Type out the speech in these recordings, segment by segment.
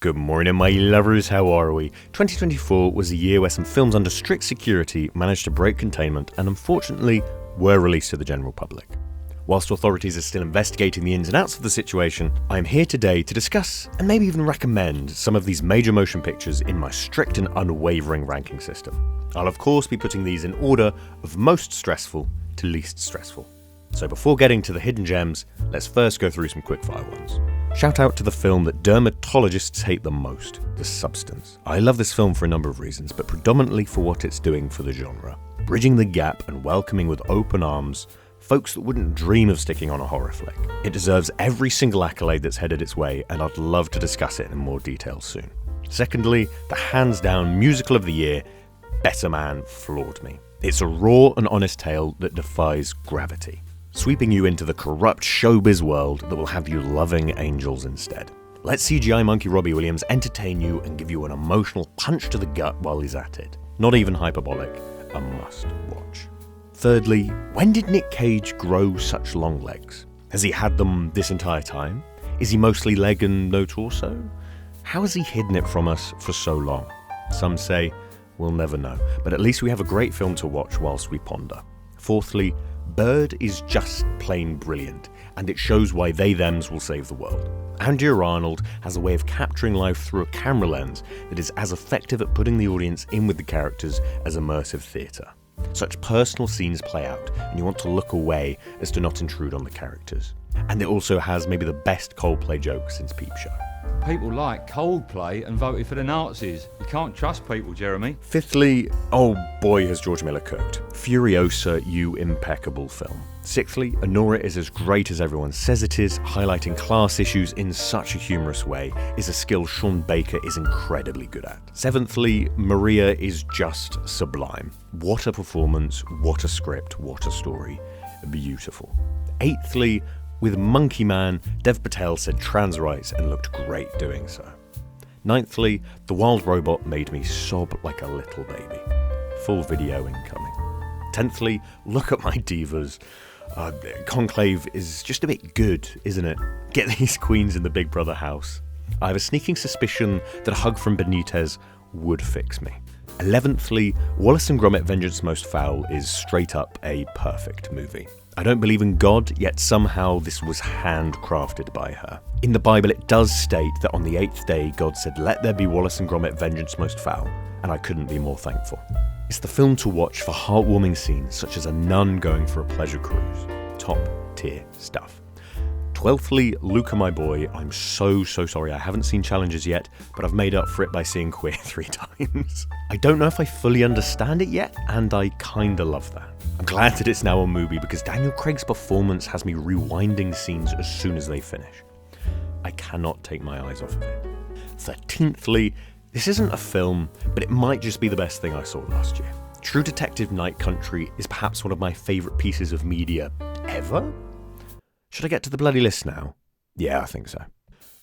Good morning, my lovers, how are we? 2024 was a year where some films under strict security managed to break containment and unfortunately were released to the general public. Whilst authorities are still investigating the ins and outs of the situation, I am here today to discuss and maybe even recommend some of these major motion pictures in my strict and unwavering ranking system. I'll of course be putting these in order of most stressful to least stressful. So before getting to the hidden gems, let's first go through some quickfire ones. Shout out to the film that dermatologists hate the most, The Substance. I love this film for a number of reasons, but predominantly for what it's doing for the genre. Bridging the gap and welcoming with open arms folks that wouldn't dream of sticking on a horror flick. It deserves every single accolade that's headed its way, and I'd love to discuss it in more detail soon. Secondly, the hands-down musical of the year, Better Man floored me. It's a raw and honest tale that defies gravity, sweeping you into the corrupt showbiz world that will have you loving angels instead. Let CGI monkey Robbie Williams entertain you and give you an emotional punch to the gut while he's at it. Not even hyperbolic, a must watch. Thirdly, when did Nick Cage grow such long legs? Has he had them this entire time? Is he mostly leg and no torso? How has he hidden it from us for so long? Some say we'll never know, but at least we have a great film to watch whilst we ponder. Fourthly, Bird is just plain brilliant, and it shows why they-thems will save the world. Andrea Arnold has a way of capturing life through a camera lens that is as effective at putting the audience in with the characters as immersive theatre. Such personal scenes play out, and you want to look away as to not intrude on the characters. And it also has maybe the best Coldplay joke since Peep Show. People like Coldplay and voted for the Nazis. You can't trust people, Jeremy. Fifthly, oh boy has George Miller cooked. Furiosa, you impeccable film. Sixthly, Anora is as great as everyone says it is, highlighting class issues in such a humorous way, is a skill Sean Baker is incredibly good at. Seventhly, Maria is just sublime. What a performance, what a script, what a story. Beautiful. Eighthly, with Monkey Man, Dev Patel said trans rights and looked great doing so. Ninthly, The Wild Robot made me sob like a little baby. Full video incoming. Tenthly, look at my divas. Conclave is just a bit good, isn't it? Get these queens in the Big Brother house. I have a sneaking suspicion that a hug from Benitez would fix me. 11thly, Wallace and Gromit Vengeance Most Foul is straight up a perfect movie. I don't believe in God, yet somehow this was handcrafted by her. In the Bible it does state that on the 8th day God said, "Let there be Wallace and Gromit Vengeance Most Foul," and I couldn't be more thankful. It's the film to watch for heartwarming scenes such as a nun going for a pleasure cruise. Top tier stuff. 12thly, Luca my boy, I'm so sorry I haven't seen Challenges yet, but I've made up for it by seeing Queer 3 times. I don't know if I fully understand it yet, and I kinda love that. I'm glad that it's now a movie because Daniel Craig's performance has me rewinding scenes as soon as they finish. I cannot take my eyes off of it. 13thly, this isn't a film, but it might just be the best thing I saw last year. True Detective Night Country is perhaps one of my favourite pieces of media ever? Should I get to the bloody list now? Yeah, I think so.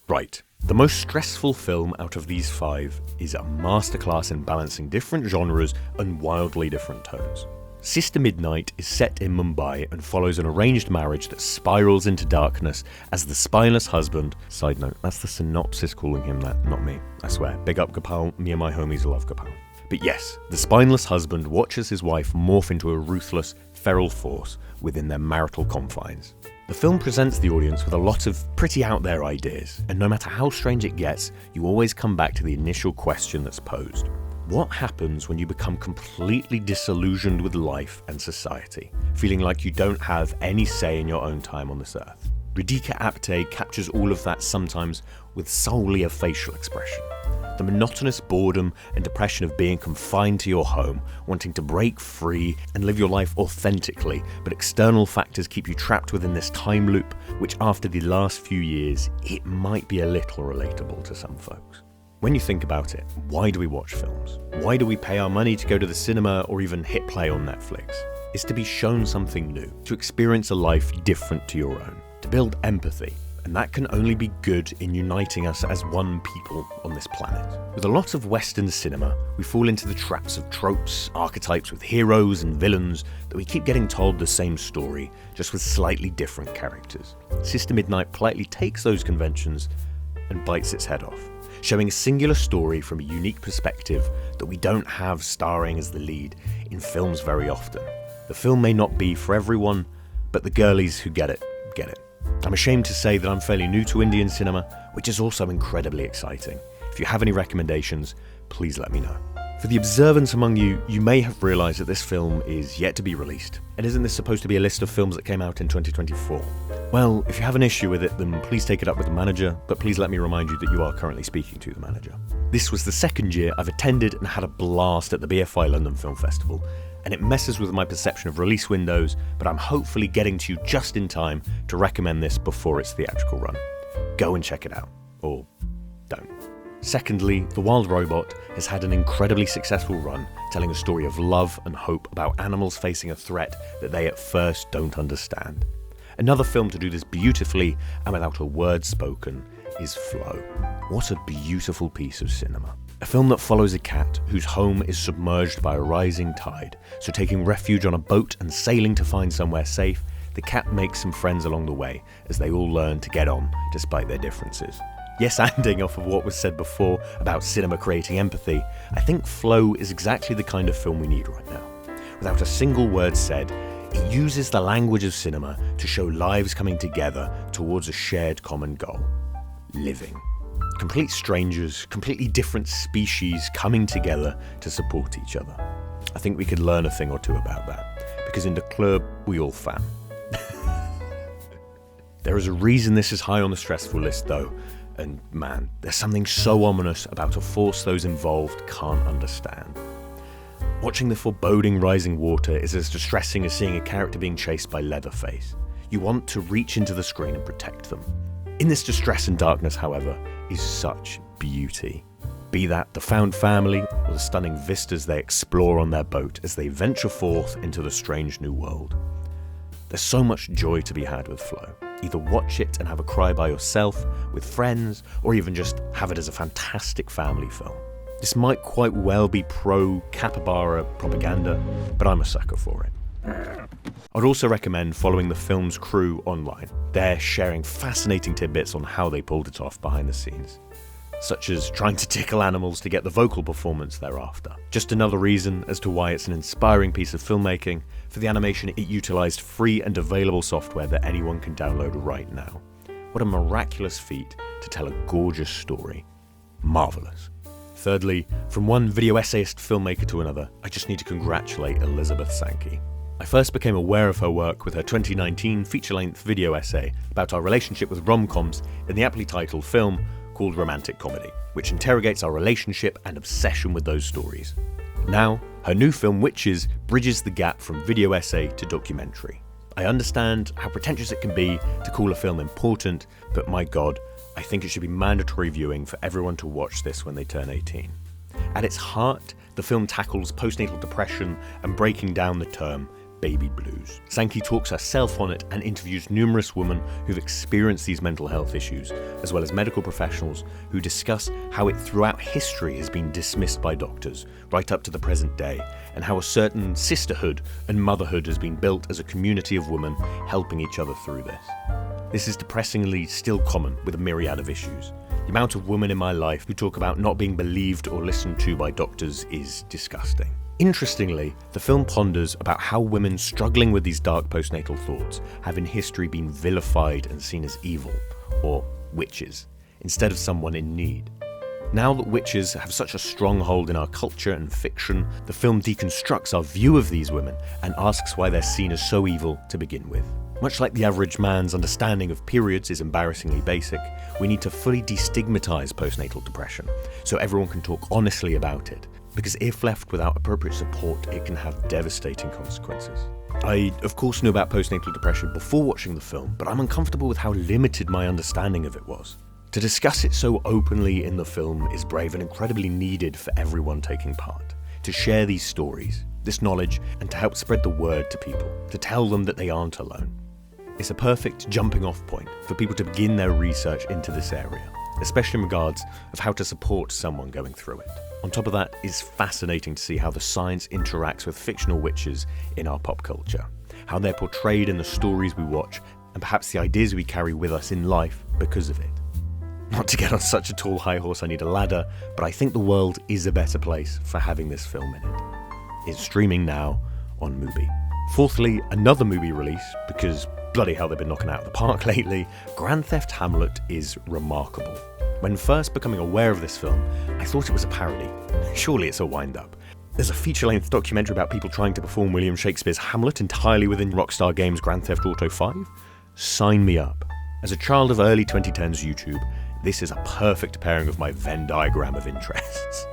Right, the most stressful film out of these 5 is a masterclass in balancing different genres and wildly different tones. Sister Midnight is set in Mumbai and follows an arranged marriage that spirals into darkness as the spineless husband, side note, that's the synopsis calling him that, not me, I swear, big up Gopal, me and my homies love Gopal. But yes, the spineless husband watches his wife morph into a ruthless, feral force within their marital confines. The film presents the audience with a lot of pretty out there ideas, and no matter how strange it gets, you always come back to the initial question that's posed. What happens when you become completely disillusioned with life and society, feeling like you don't have any say in your own time on this earth? Radhika Apte captures all of that sometimes with solely a facial expression. The monotonous boredom and depression of being confined to your home, wanting to break free and live your life authentically, but external factors keep you trapped within this time loop, which after the last few years, it might be a little relatable to some folks. When you think about it, why do we watch films? Why do we pay our money to go to the cinema or even hit play on Netflix? It's to be shown something new, to experience a life different to your own, to build empathy. And that can only be good in uniting us as one people on this planet. With a lot of Western cinema, we fall into the traps of tropes, archetypes with heroes and villains that we keep getting told the same story, just with slightly different characters. Sister Midnight politely takes those conventions and bites its head off. showing a singular story from a unique perspective that we don't have starring as the lead in films very often. The film may not be for everyone, but the girlies who get it, get it. I'm ashamed to say that I'm fairly new to Indian cinema, which is also incredibly exciting. If you have any recommendations, please let me know. For the observant among you, you may have realised that this film is yet to be released. And isn't this supposed to be a list of films that came out in 2024? Well, if you have an issue with it, then please take it up with the manager, but please let me remind you that you are currently speaking to the manager. This was the second year I've attended and had a blast at the BFI London Film Festival, and it messes with my perception of release windows, but I'm hopefully getting to you just in time to recommend this before its theatrical run. Go and check it out. Or don't. Secondly, The Wild Robot has had an incredibly successful run, telling a story of love and hope about animals facing a threat that they at first don't understand. Another film to do this beautifully and without a word spoken is Flow. What a beautiful piece of cinema. A film that follows a cat whose home is submerged by a rising tide, so taking refuge on a boat and sailing to find somewhere safe, the cat makes some friends along the way as they all learn to get on despite their differences. Yes, ending off of what was said before about cinema creating empathy, I think Flow is exactly the kind of film we need right now. Without a single word said, it uses the language of cinema to show lives coming together towards a shared common goal. Living. Complete strangers, completely different species coming together to support each other. I think we could learn a thing or two about that, because in the club, we all fam. There is a reason this is high on the stressful list though, and man, there's something so ominous about a force those involved can't understand. Watching the foreboding rising water is as distressing as seeing a character being chased by Leatherface. You want to reach into the screen and protect them. In this distress and darkness, however, is such beauty. Be that the found family or the stunning vistas they explore on their boat as they venture forth into the strange new world. There's so much joy to be had with Flow. Either watch it and have a cry by yourself, with friends, or even just have it as a fantastic family film. This might quite well be pro-capybara propaganda, but I'm a sucker for it. I'd also recommend following the film's crew online. They're sharing fascinating tidbits on how they pulled it off behind the scenes, such as trying to tickle animals to get the vocal performance they're after. Just another reason as to why it's an inspiring piece of filmmaking. For the animation, it utilised free and available software that anyone can download right now. What a miraculous feat to tell a gorgeous story. Marvellous. Thirdly, from one video essayist filmmaker to another, I just need to congratulate Elizabeth Sankey. I first became aware of her work with her 2019 feature-length video essay about our relationship with rom-coms in the aptly titled film called Romantic Comedy, which interrogates our relationship and obsession with those stories. Now, her new film Witches bridges the gap from video essay to documentary. I understand how pretentious it can be to call a film important, but my god, I think it should be mandatory viewing for everyone to watch this when they turn 18. At its heart, the film tackles postnatal depression and breaking down the term baby blues. Sankey talks herself on it and interviews numerous women who've experienced these mental health issues, as well as medical professionals who discuss how it throughout history has been dismissed by doctors, right up to the present day, and how a certain sisterhood and motherhood has been built as a community of women helping each other through this. This is depressingly still common with a myriad of issues. The amount of women in my life who talk about not being believed or listened to by doctors is disgusting. Interestingly, the film ponders about how women struggling with these dark postnatal thoughts have in history been vilified and seen as evil, or witches, instead of someone in need. Now that witches have such a strong hold in our culture and fiction, the film deconstructs our view of these women and asks why they're seen as so evil to begin with. Much like the average man's understanding of periods is embarrassingly basic, we need to fully destigmatize postnatal depression so everyone can talk honestly about it, because if left without appropriate support, it can have devastating consequences. I, of course, knew about postnatal depression before watching the film, but I'm uncomfortable with how limited my understanding of it was. To discuss it so openly in the film is brave and incredibly needed for everyone taking part. To share these stories, this knowledge, and to help spread the word to people, to tell them that they aren't alone. It's a perfect jumping off point for people to begin their research into this area, especially in regards of how to support someone going through it. On top of that, it's fascinating to see how the science interacts with fictional witches in our pop culture, how they're portrayed in the stories we watch, and perhaps the ideas we carry with us in life because of it. Not to get on such a tall high horse I need a ladder, but I think the world is a better place for having this film in it. It's streaming now on Mubi. Fourthly, another Mubi release, because bloody hell they've been knocking out of the park lately, Grand Theft Hamlet is remarkable. When first becoming aware of this film, I thought it was a parody. Surely it's a wind-up. There's a feature-length documentary about people trying to perform William Shakespeare's Hamlet entirely within Rockstar Games' Grand Theft Auto 5. Sign me up. As a child of early 2010s YouTube, this is a perfect pairing of my Venn diagram of interests.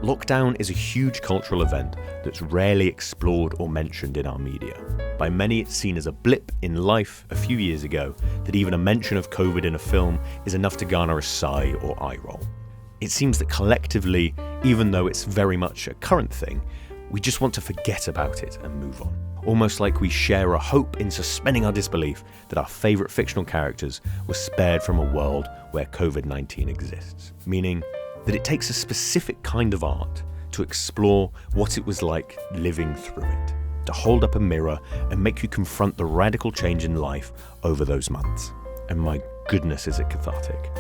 Lockdown is a huge cultural event that's rarely explored or mentioned in our media. By many, it's seen as a blip in life a few years ago that even a mention of COVID in a film is enough to garner a sigh or eye roll. It seems that collectively, even though it's very much a current thing, we just want to forget about it and move on. Almost like we share a hope in suspending our disbelief that our favourite fictional characters were spared from a world where COVID-19 exists. Meaning that it takes a specific kind of art to explore what it was like living through it, to hold up a mirror and make you confront the radical change in life over those months. And my goodness, is it cathartic.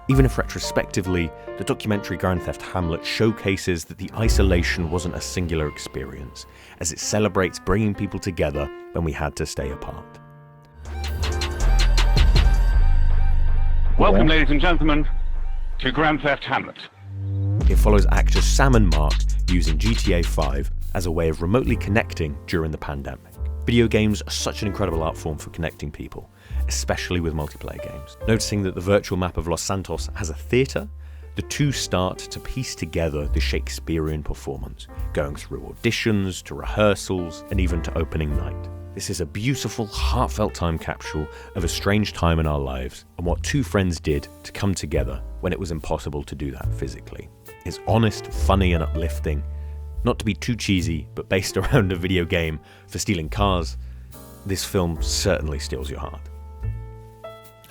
Even if retrospectively, the documentary Grand Theft Hamlet showcases that the isolation wasn't a singular experience, as it celebrates bringing people together when we had to stay apart. Welcome, ladies and gentlemen, to Grand Theft Hamlet. It follows actors Sam and Mark using GTA 5 as a way of remotely connecting during the pandemic. Video games are such an incredible art form for connecting people, especially with multiplayer games. Noticing that the virtual map of Los Santos has a theatre, the two start to piece together the Shakespearean performance, going through auditions, to rehearsals, and even to opening night. This is a beautiful, heartfelt time capsule of a strange time in our lives and what two friends did to come together when it was impossible to do that physically. It's honest, funny, and uplifting. Not to be too cheesy, but based around a video game for stealing cars, this film certainly steals your heart.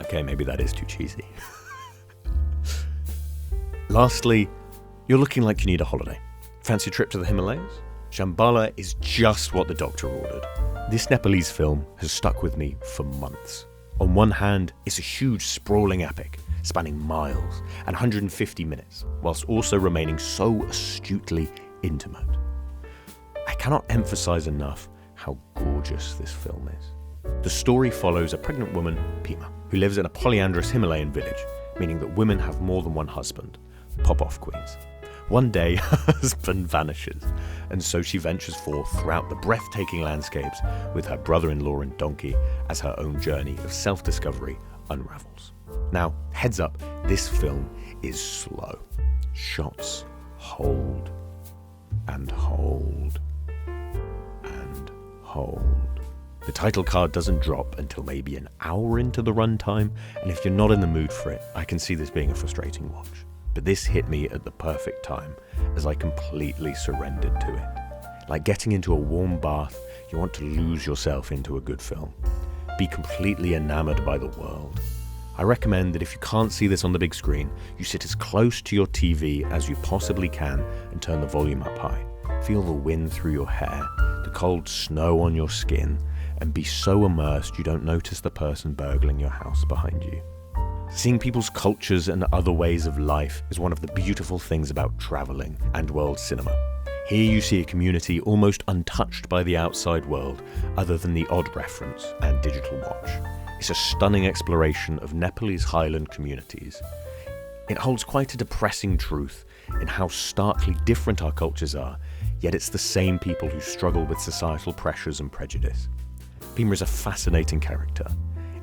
Okay, maybe that is too cheesy. Lastly, you're looking like you need a holiday. Fancy a trip to the Himalayas? Shambhala is just what the doctor ordered. This Nepalese film has stuck with me for months. On one hand, it's a huge sprawling epic, spanning miles and 150 minutes, whilst also remaining so astutely intimate. I cannot emphasize enough how gorgeous this film is. The story follows a pregnant woman, Pima, who lives in a polyandrous Himalayan village, meaning that women have more than one husband, pop-off queens. One day, her husband vanishes, and so she ventures forth throughout the breathtaking landscapes with her brother-in-law and donkey as her own journey of self-discovery unravels. Now, heads up, this film is slow. Shots hold and hold and hold. The title card doesn't drop until maybe an hour into the runtime, and if you're not in the mood for it, I can see this being a frustrating watch. But this hit me at the perfect time, as I completely surrendered to it. Like getting into a warm bath, you want to lose yourself into a good film. Be completely enamored by the world. I recommend that if you can't see this on the big screen, you sit as close to your TV as you possibly can and turn the volume up high. Feel the wind through your hair, the cold snow on your skin, and be so immersed you don't notice the person burgling your house behind you. Seeing people's cultures and other ways of life is one of the beautiful things about travelling and world cinema. Here you see a community almost untouched by the outside world, other than the odd reference and digital watch. It's a stunning exploration of Nepalese highland communities. It holds quite a depressing truth in how starkly different our cultures are, yet it's the same people who struggle with societal pressures and prejudice. Pima is a fascinating character.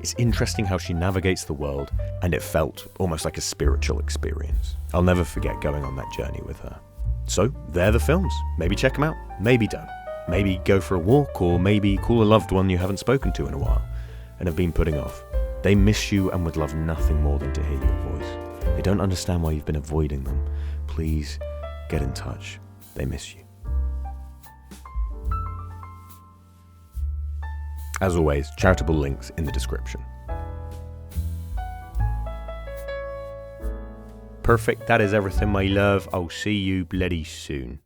It's interesting how she navigates the world, and it felt almost like a spiritual experience. I'll never forget going on that journey with her. So, they're the films. Maybe check them out, maybe don't. Maybe go for a walk, or maybe call a loved one you haven't spoken to in a while and have been putting off. They miss you and would love nothing more than to hear your voice. They don't understand why you've been avoiding them. Please get in touch. They miss you. As always, charitable links in the description. Perfect, that is everything, my love. I'll see you bloody soon.